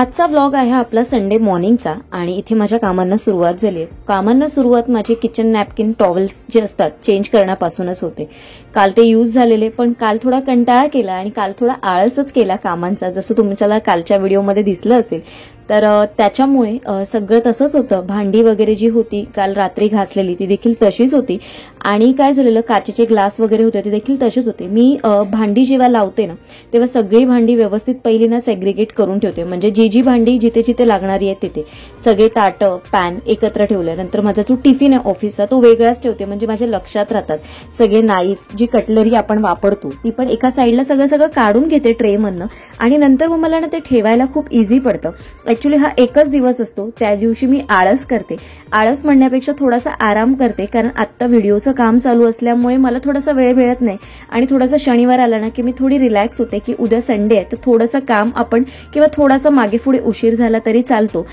आजचा व्लॉग आहे आपला संडे मॉर्निंगचा आणि इथे माझ्या कामांना सुरुवात झाली आहे. कामांना सुरुवात माझे किचन नॅपकिन टॉवेल्स जे असतात चेंज करण्यापासूनच होते. काल ते यूज झालेले, पण काल थोडा कंटाळा केला आणि काल थोडा आळसच केला कामांचा, जसं तुम्हाला कालच्या व्हिडिओमध्ये दिसलं असेल. तर त्याच्यामुळे सगळं तसंच होतं. भांडी वगैरे जी होती काल रात्री घासलेली ती देखील तशीच होती आणि काय झालेलं, काचेचे ग्लास वगैरे होते ते देखील तसेच होते. मी भांडी जेव्हा लावते ना तेव्हा सगळी भांडी व्यवस्थित पहिली ना सेग्रिगेट करून ठेवते. म्हणजे जी भांडी जिथे जिथे लागणारी आहेत तिथे सगळे ताटं पॅन एकत्र ठेवले. नंतर माझा जो टिफिन आहे ऑफिसचा तो वेगळाच ठेवते, म्हणजे माझ्या लक्षात राहतात. सगळे नाईफ जी कटलरी आपण वापरतो ती पण एका साईडला सगळं काढून घेते ट्रे मधनं आणि नंतर मग मला ना ते ठेवायला खूप इझी पडतं. ऍक्च्युली हा एकच दिवस असतो, त्या दिवशी मी आळस करते. आळस म्हणण्यापेक्षा थोडासा आराम करते, कारण आत्ता व्हिडिओचं काम चालू असल्यामुळे मला थोडासा वेळ मिळत नाही आणि थोडासा शनिवार आला ना की मी थोडी रिलॅक्स होते की उद्या संडे आहे तर थोडंसं काम आपण किंवा थोडासा मागे पुढे उशीर झाला तरी चालतो.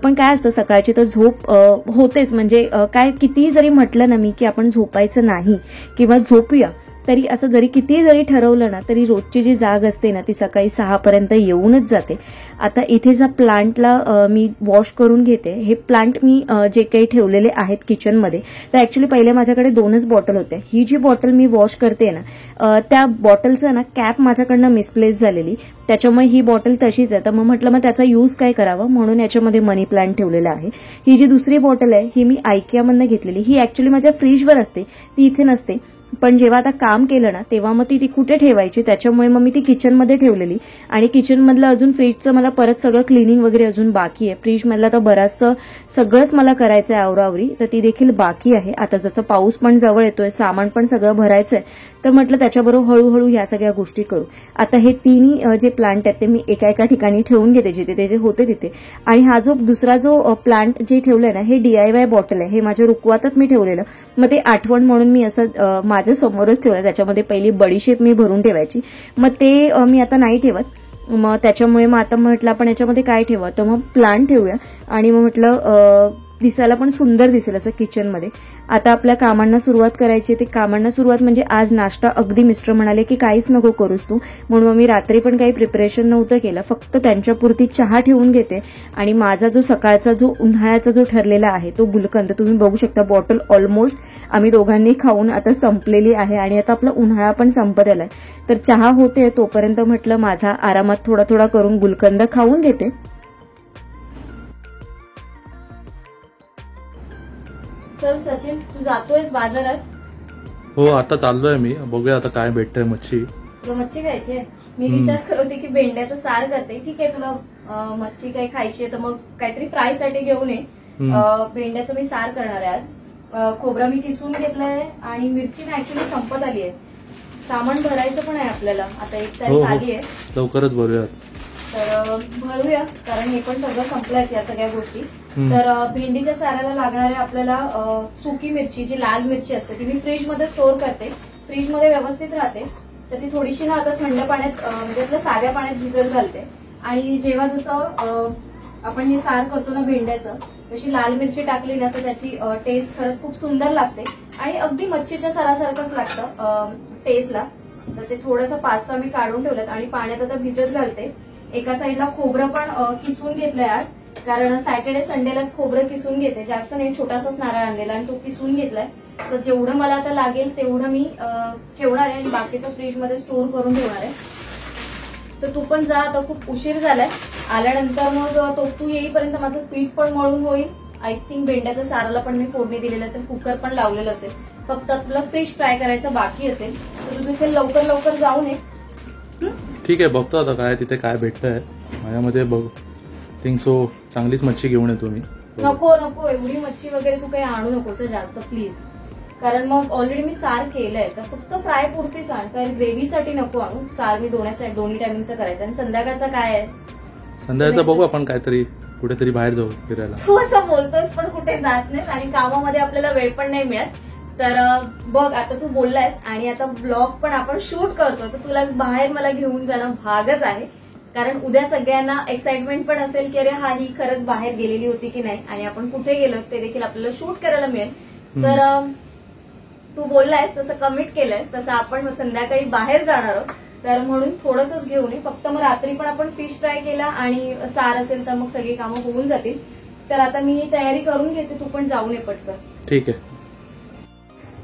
पण काय असतं सकाळची तर झोप होतेच. म्हणजे काय कितीही जरी म्हटलं ना मी की आपण झोपायचं नाही किंवा झोपूया, तरी असं जरी कितीही जरी ठरवलं ना तरी रोजची जी जाग असते ना ती सकाळी 6 पर्यंत येऊनच जाते. आता इथे ज्या प्लांटला मी वॉश करून घेते, हे प्लांट मी जे काही ठेवलेले आहेत किचनमध्ये, तर ऍक्च्युली पहिले माझ्याकडे 2च बॉटल होत्या. ही जी बॉटल मी वॉश करते ना त्या बॉटलचं ना कॅप माझ्याकडनं मिसप्लेस झालेली, त्याच्यामुळे ही बॉटल तशीच आहे. तर मग म्हटलं मग त्याचा यूज काय करावा, म्हणून याच्यामध्ये मनी प्लांट ठेवलेला आहे. ही जी दुसरी बॉटल आहे ही मी आयकियामधनं घेतलेली. ही ऍक्च्युली माझ्या फ्रीजवर असते, ती इथे नसते. पण जेव्हा आता काम केलं ना तेव्हा मग ती कुठे ठेवायची, त्याच्यामुळे मग मी ती किचनमध्ये ठेवलेली. आणि किचनमधलं अजून फ्रीजचं मला परत सगळं क्लिनिंग वगैरे अजून बाकी आहे. फ्रीजमधलं तर बराचसं सगळंच मला करायचं आहे आवरावरी, तर ती देखील बाकी आहे. आता जसं पाऊस पण जवळ येतोय, सामान पण सगळं भरायचं आहे, तर म्हटलं त्याच्याबरोबर हळूहळू ह्या सगळ्या गोष्टी करू. आता हे तिन्ही जे प्लांट आहेत ते मी एका ठिकाणी ठेवून घेते जिथे ते होते तिथे. आणि हा जो दुसरा जो प्लांट जे ठेवलाय ना हे DIY बॉटल आहे, हे माझ्या रुकवातच मी ठेवलेलं. मग ते आठवण म्हणून मी असं माझ्या समोरच ठेवलं. त्याच्यामध्ये पहिली बडीशेप मी भरून ठेवायची, मग ते मी आता नाही ठेवत. मग त्याच्यामुळे मग आता म्हटलं आपण याच्यामध्ये काय ठेवा, तर मग प्लांट ठेवूया आणि मग म्हटलं दिसायला पण सुंदर दिसेल असं किचनमध्ये. आता आपल्या कामांना सुरुवात करायची. ते कामांना सुरुवात म्हणजे आज नाश्ता अगदी मिस्टर म्हणाले की काहीच नको करूस तू, म्हणून मग मी रात्री पण काही प्रिपरेशन नव्हतं केलं, फक्त त्यांच्यापुरती चहा ठेवून घेते. आणि माझा जो सकाळचा जो उन्हाळ्याचा जो ठरलेला आहे तो गुलकंद तुम्ही बघू शकता, बॉटल ऑलमोस्ट आम्ही दोघांनी खाऊन आता संपलेली आहे आणि आता आपला उन्हाळा पण संपत आलाय. तर चहा होते तोपर्यंत म्हटलं माझा आरामात थोडा थोडा करून गुलकंद खाऊन घेते. सर सचिन, तू जातोयस बाजारात? हो, आता चाललोय मी. बघूया आता काय भेटतंय. मच्छी खायची आहे. मी विचार करत होते की भेंड्याचं सार करते. ठीक आहे, तुला मच्छी काही खायची आहे तर मग काहीतरी फ्राय साठी घेऊन ये. भेंड्याचं मी सार करणार आहे आज. खोबरं मी किसून घेतलंय आणि मिरची ना ऍक्च्युली संपत आली आहे. सामान भरायचं पण आहे आपल्याला, आता 1 तारीख आली आहे. लवकरच भरूया. तर भरूया, कारण हे पण सगळं संपलंय या सगळ्या गोष्टी. तर भेंडीच्या साराला लागणाऱ्या आपल्याला सुकी मिरची, जी लाल मिरची असते ती मी फ्रीजमध्ये स्टोअर करते. फ्रीजमध्ये व्यवस्थित राहते, तर ती थोडीशी ना आता थंड पाण्यात म्हणजे आपल्या साध्या पाण्यात भिजत घालते. आणि जेव्हा जसं आपण हे सार करतो ना भेंड्याचं, तशी लाल मिरची टाकली ना तर त्याची टेस्ट खरंच खूप सुंदर लागते आणि अगदी मच्छीच्या सारासारखंच लागतं टेस्टला. तर ते थोडंसं 5-6 मी काढून ठेवलं आणि पाण्यात आता भिजत घालते. एका साईडला खोबरं पण किसून घेतलंय आज, कारण सॅटर्डे संडेलाच खोबरं किसून घेते. जास्त नाही, छोटासाच नारळ आणलेला आणि तो किसून घेतलाय. तर जेवढं मला आता लागेल तेवढं मी ठेवणार आहे आणि बाकीचं फ्रीजमध्ये स्टोअर करून ठेवणार आहे. तर तू पण जा, आता खूप उशीर झालाय. आल्यानंतर मग तू येईपर्यंत माझं पीठ पण मळून होईल. आय थिंक भेंड्याच्या साराला पण मी फोडणी दिलेलं असेल, कुकर पण लावलेलं असेल, फक्त तुला फिश फ्राय करायचं बाकी असेल. तर तू तिथे लवकर जाऊन ये. ठीक आहे, बघतो आता काय तिथे काय भेटतंय. माझ्यामध्ये बघ थिंक सो चांगलीच मच्छी घेऊन येतो मी. नको एवढी मच्छी वगैरे तू काही आणू नकोस जास्त प्लीज, कारण मग ऑलरेडी मी सार केलंय. तर फक्त फ्राय पुरतीच आण, कारण ग्रेव्हीसाठी नको आणू. सार मी दोन्ही टायमिंगचं करायचं. आणि संध्याकाळचं काय आहे, संध्याकाळचं बघू आपण काहीतरी कुठेतरी बाहेर जाऊ फिरायला. तू असं बोलतोस पण कुठे जात नाहीस आणि कामामध्ये आपल्याला वेळ पण नाही मिळत. तर बघ आता तू बोललायस आणि आता ब्लॉग पण आपण शूट करतो, तर तुला बाहेर मला घेऊन जाणं भागच आहे. कारण उद्या सगळ्यांना एक्साइटमेंट पण असेल की अरे हा ही खरंच बाहेर गेलेली होती की नाही आणि आपण कुठे गेलो ते देखील आपल्याला शूट करायला मिळेल. तर तू बोललायस तसं, कमिट केलंयस तसं, आपण संध्याकाळी बाहेर जाणार आहोत. तर म्हणून थोडंसंच घेऊन ये. फक्त मग रात्री पण आपण फिश फ्राय केला आणि सार असेल तर मग सगळी कामं होऊन जातील. तर आता मी तयारी करून घेते, तू पण जाऊन ये पटकन. ठीक आहे.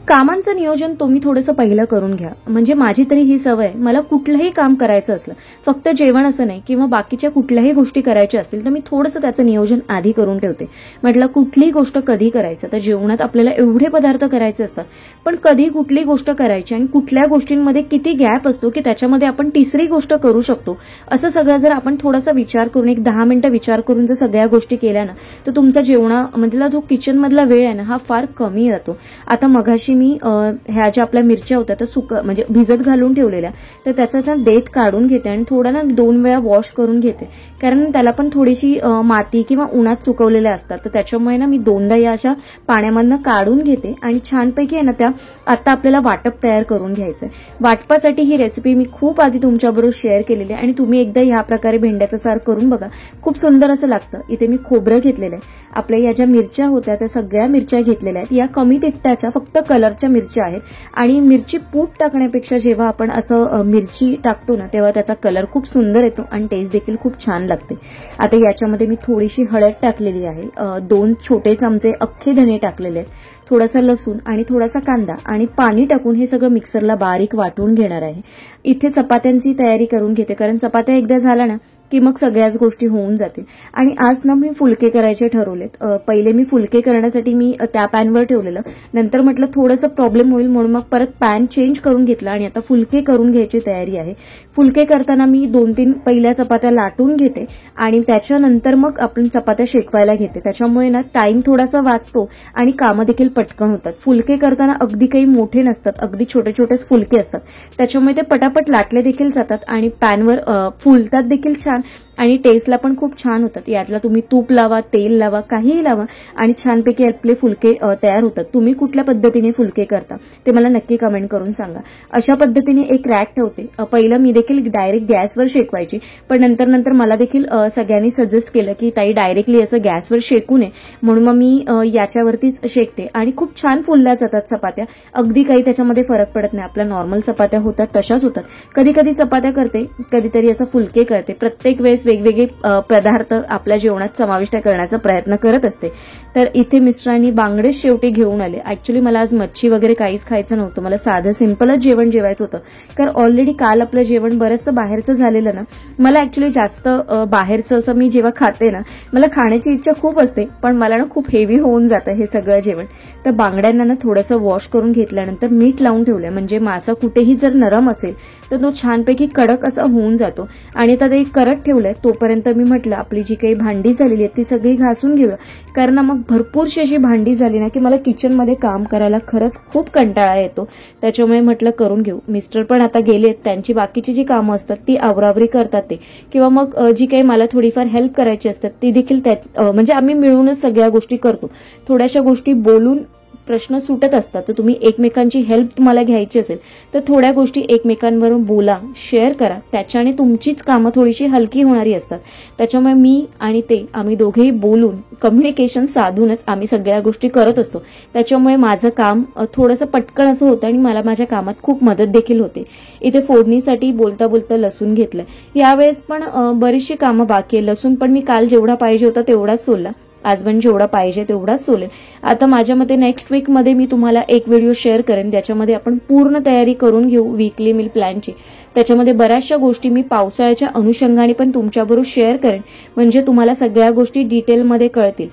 कामांचं नियोजन तुम्ही थोडंसं पहिलं करून घ्या. म्हणजे माझी तरी ही सवय, मला कुठलंही काम करायचं असलं, फक्त जेवण असं नाही किंवा बाकीच्या कुठल्याही गोष्टी करायच्या असतील तर मी थोडंसं त्याचं नियोजन आधी करून ठेवते. म्हटलं कुठलीही गोष्ट कधी करायचं, तर जेवणात आपल्याला एवढे पदार्थ करायचे असतात, पण कधी कुठली गोष्ट करायची आणि कुठल्या गोष्टींमध्ये किती गॅप असतो की त्याच्यामध्ये आपण तिसरी गोष्ट करू शकतो, असं सगळं जर आपण थोडासा विचार करून 10 मिनिटं विचार करून जर सगळ्या गोष्टी केल्या ना, तर तुमचा जेवणामधला जो किचनमधला वेळ आहे ना, हा फार कमी जातो. आता मघाशी मी ह्या ज्या आपल्या मिरच्या होत्या त्या म्हणजे भिजत घालून ठेवलेल्या, तर त्याचा ना देठ काढून घेते आणि थोडा ना 2 वेळा वॉश करून घेते, कारण त्याला पण थोडीशी माती किंवा उन्हात सुकवलेल्या असतात. तर त्याच्यामुळे ना मी 2दा या अशा पाण्यामधनं काढून घेते आणि छानपैकी आहे ना त्या आता आपल्याला वाटप तयार करून घ्यायचंय. वाटपासाठी ही रेसिपी मी खूप आधी तुमच्याबरोबर शेअर केलेली आहे आणि तुम्ही एकदा ह्या प्रकारे भेंड्याचं सार करून बघा, खूप सुंदर असं लागतं. इथे मी खोबरं घेतलेलं आहे. आपल्या या ज्या मिरच्या होत्या त्या सगळ्या मिरच्या घेतलेल्या आहेत. या कमी तिखटाच्या फक्त कलरच्या मिरच्या आहेत आणि मिरची पूड टाकण्यापेक्षा जेव्हा आपण असं मिरची टाकतो ना, तेव्हा त्याचा कलर खूप सुंदर येतो आणि टेस्ट देखील खूप छान लागते. आता याच्यामध्ये मी थोडीशी हळद टाकलेली आहे, 2 छोटे चमचे अख्खे धने टाकलेले आहेत, थोडासा लसूण आणि थोडासा कांदा आणि पाणी टाकून हे सगळं मिक्सरला बारीक वाटून घेणार आहे. इथे चपात्यांची तयारी करून घेते, कारण चपात्या एकदा झाल्या ना की मग सगळ्याच गोष्टी होऊन जातील. आणि आज ना मी फुलके करायचे ठरवलेत. पहिले मी फुलके करण्यासाठी मी त्या पॅनवर ठेवलेलं, नंतर म्हटलं थोडंसं प्रॉब्लेम होईल म्हणून मग परत पॅन चेंज करून घेतला आणि आता फुलके करून घ्यायची तयारी आहे. फुलके करताना मी 2-3 पहिल्या चपात्या लाटून घेते आणि त्याच्यानंतर मग आपण चपात्या शेकवायला घेते. त्याच्यामुळे ना टाइम थोडासा वाचतो आणि कामं देखील पटकन होतात. फुलके करताना अगदी काही मोठे नसतात, अगदी छोटे छोटेच फुलके असतात, त्याच्यामुळे ते पटापट लाटले देखील जातात आणि पॅनवर फुलतात देखील छान आणि टेस्टला पण खूप छान होतात. यातला तुम्ही तूप लावा, तेल लावा, काहीही लावा आणि छानपैकी आपले फुलके तयार होतात. तुम्ही कुठल्या पद्धतीने फुलके करता ते मला नक्की कमेंट करून सांगा. अशा पद्धतीने एक रॅक ठेवते. पहिलं मी देखील डायरेक्ट गॅसवर शेकवायची, पण नंतर मला देखील सगळ्यांनी सजेस्ट केलं की ताई डायरेक्टली असं गॅसवर शेकू नये, म्हणून मग मी याच्यावरतीच शेकते आणि खूप छान फुलल्या जातात चपात्या. अगदी काही त्याच्यामध्ये फरक पडत नाही, आपल्या नॉर्मल चपात्या होतात तशाच होतात. कधी कधी चपात्या करते, कधीतरी असं फुलके करते. प्रत्येक वेळेस वेगवेगळे पदार्थ आपल्या जेवणात समाविष्ट करण्याचा प्रयत्न करत असते. तर इथे मिस्टरांनी बांगडे शेवटी घेऊन आले. ऍक्च्युली मला आज मच्छी वगैरे काहीच खायचं नव्हतं, मला साधं सिंपलच जेवण जेवायचं होतं, कारण ऑलरेडी काल आपलं जेवण बरंचसं बाहेरचं झालेलं ना. मला ऍक्च्युली जास्त बाहेरचं असं मी जेव्हा खाते ना, मला खाण्याची इच्छा खूप असते, पण मला ना खूप हेवी होऊन जातं हे सगळं जेवण. तर बांगड्यांना ना थोडंसं वॉश करून घेतल्यानंतर मीठ लावून ठेवलंय, म्हणजे मासा कुठेही जर नरम असेल तर तो छानपैकी कडक असा होऊन जातो. आणि आता ते करत ठेवलंय. तोपर्यंत मी म्हटलं आपली जी काही भांडी झालेली आहेत ती सगळी घासून घेऊया, कारण मग भरपूरशी अशी भांडी झाली ना की मला किचनमध्ये काम करायला खरंच खूप कंटाळा येतो. त्याच्यामुळे म्हटलं करून घेऊ. मिस्टर पण आता गेलेत, त्यांची बाकीची जी कामं असतात ती आवरावरी करतात ते, किंवा मग जी काही मला थोडीफार हेल्प करायची असतात ती देखील म्हणजे आम्ही मिळूनच सगळ्या गोष्टी करतो. थोड्याशा गोष्टी बोलून प्रश्न सुटत असतात, तर तुम्ही एकमेकांची हेल्प तुम्हाला घ्यायची असेल तर थोड्या गोष्टी एकमेकांवरून बोला, शेअर करा, त्याच्याने तुमचीच कामं थोडीशी हलकी होणारी असतात. त्याच्यामुळे मी आणि आम्ही दोघेही बोलून कम्युनिकेशन साधूनच आम्ही सगळ्या गोष्टी करत असतो. त्याच्यामुळे माझं काम थोडंसं पटकन असं होतं आणि मला माझ्या कामात खूप मदत देखील होते. इथे फोडणीसाठी बोलता बोलता लसूण घेतलं. यावेळेस पण बरीचशी कामं बाकी आहे. लसूण पण मी काल जेवढा पाहिजे होता तेवढाच सोलला, आज पण जेवढा पाहिजे तेवढाच सोलेल. आता माझ्या मते नेक्स्ट वीकमध्ये मी तुम्हाला एक व्हिडिओ शेअर करेन, ज्याच्यामध्ये आपण पूर्ण तयारी करून घेऊ वीकली मील प्लॅनची. त्याच्यामध्ये बऱ्याचशा गोष्टी मी पावसाळ्याच्या अनुषंगाने पण तुमच्याबरोबर शेअर करेन, म्हणजे तुम्हाला सगळ्या गोष्टी डिटेलमध्ये कळतील.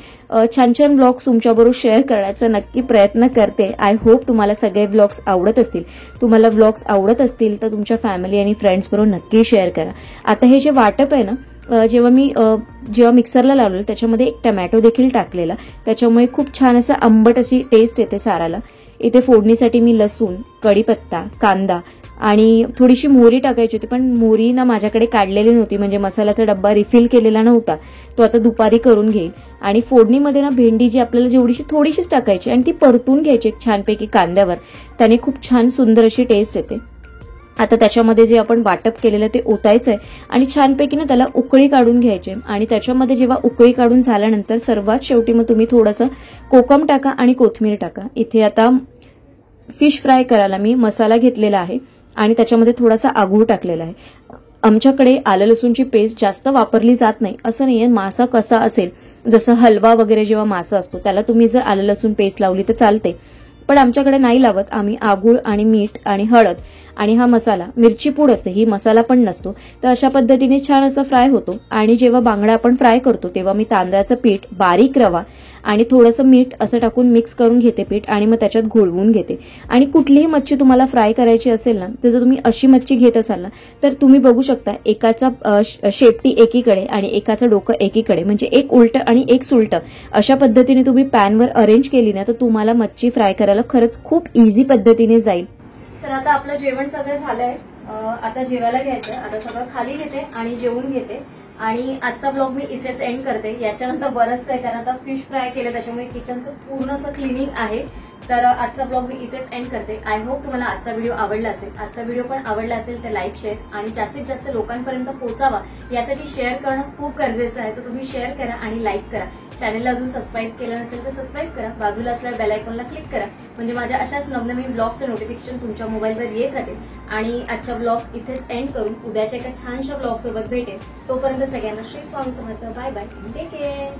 छान छान व्लॉग्स तुमच्याबरोबर शेअर करण्याचा नक्की प्रयत्न करते. आय होप तुम्हाला सगळे व्लॉग्स आवडत असतील. तुम्हाला व्लॉग्स आवडत असतील तर तुमच्या फॅमिली आणि फ्रेंड्स बरोबर नक्की शेअर करा. आता हे जे वाटप आहे ना, जेव्हा मिक्सरला लावलं त्याच्यामध्ये एक टमॅटो देखील टाकलेला, त्याच्यामुळे खूप छान असं आंबट अशी टेस्ट येते साराला. इथे फोडणीसाठी मी लसूण, कढीपत्ता, कांदा आणि थोडीशी मोहरी टाकायची होती, पण मोहरी ना माझ्याकडे काढलेली नव्हती, म्हणजे मसाल्याचा डब्बा रिफिल केलेला नव्हता, तो आता दुपारी करून घेईल. आणि फोडणीमध्ये ना भेंडी जी आपल्याला जेवढीशी थोडीशीच टाकायची आणि ती परतून घ्यायची छानपैकी कांद्यावर, त्याने खूप छान सुंदर अशी टेस्ट येते. आता त्याच्यामध्ये जे आपण वाटप केलेलं ते ओतायचंय आणि छानपैकी ना त्याला उकळी काढून घ्यायची. आणि त्याच्यामध्ये जेव्हा उकळी काढून झाल्यानंतर सर्वात शेवटी मग तुम्ही थोडंसं कोकम टाका आणि कोथिंबीर टाका. इथे आता फिश फ्राय करायला मी मसाला घेतलेला आहे. आणि त्याच्यामध्ये थोडासा आगूळ टाकलेला आहे। आमच्याकडे आलं लसूणची पेस्ट जास्त वापरली जात नाही, असं नाहीये। मासा कसा असेल, जसं हलवा वगैरे जेव्हा मासा असतो त्याला तुम्ही जर आलं लसूण पेस्ट लावली तर चालते, पण आमच्याकडे नाही लावत। आम्ही आगूळ आणि मीठ आणि हळद आणि हा मसाला, मिरची पूड असते, ही मसाला पण नसतो, तर अशा पद्धतीने छान असं फ्राय होतो। आणि जेव्हा बांगडा आपण फ्राय करतो तेव्हा मी तांदळाचं पीठ, बारीक रवा आणि थोडंसं मीठ असं टाकून मिक्स करून घेते पीठ आणि मग त्याच्यात घोळवून घेते। आणि कुठलीही मच्छी तुम्हाला फ्राय करायची असेल ना, तर जर तुम्ही अशी मच्छी घेत असाल ना, तर तुम्ही बघू शकता एकाचा शेपटी एकीकडे आणि एकाचं डोकं एकीकडे, म्हणजे एक उलट आणि एक सुलट, अशा पद्धतीने तुम्ही पॅनवर अरेंज केली ना, तर तुम्हाला मच्छी फ्राय करायला खरंच खूप इझी पद्धतीने जाईल। तर आता आपलं जेवण सगळं झालंय, आता जेवायला घ्यायचं। आता सगळं खाली घेते आणि जेवून घेते आणि आजचा ब्लॉग मी इथेच एंड करते। याच्यानंतर बरंच आहे, कारण आता फिश फ्राय केलं त्याच्यामुळे किचनचं पूर्ण असं क्लिनिंग आहे। तर आजचा ब्लॉग मी इथेच एंड करते। आय होप तुम्हाला आजचा व्हिडिओ आवडला असेल। आजचा व्हिडिओ पण आवडला असेल तर लाईक, शेअर आणि जास्तीत जास्त लोकांपर्यंत पोहोचावा यासाठी शेअर करणं खूप गरजेचं आहे। तर तुम्ही शेअर करा आणि लाईक करा। चॅनलला अजून सबस्क्राईब केलं नसेल तर सबस्क्राईब करा, बाजूला असलेल्या बेल आयकॉनला क्लिक करा, म्हणजे माझ्या अशाच नवनवीन ब्लॉगचे नोटिफिकेशन तुमच्या मोबाईलवर येत राहतील। आणि आजचा ब्लॉग इथेच एंड करून उद्याच्या एका छानशा ब्लॉग सोबत भेटेल। तोपर्यंत सगळ्यांना Shri Swami Samarth, bye bye, take care.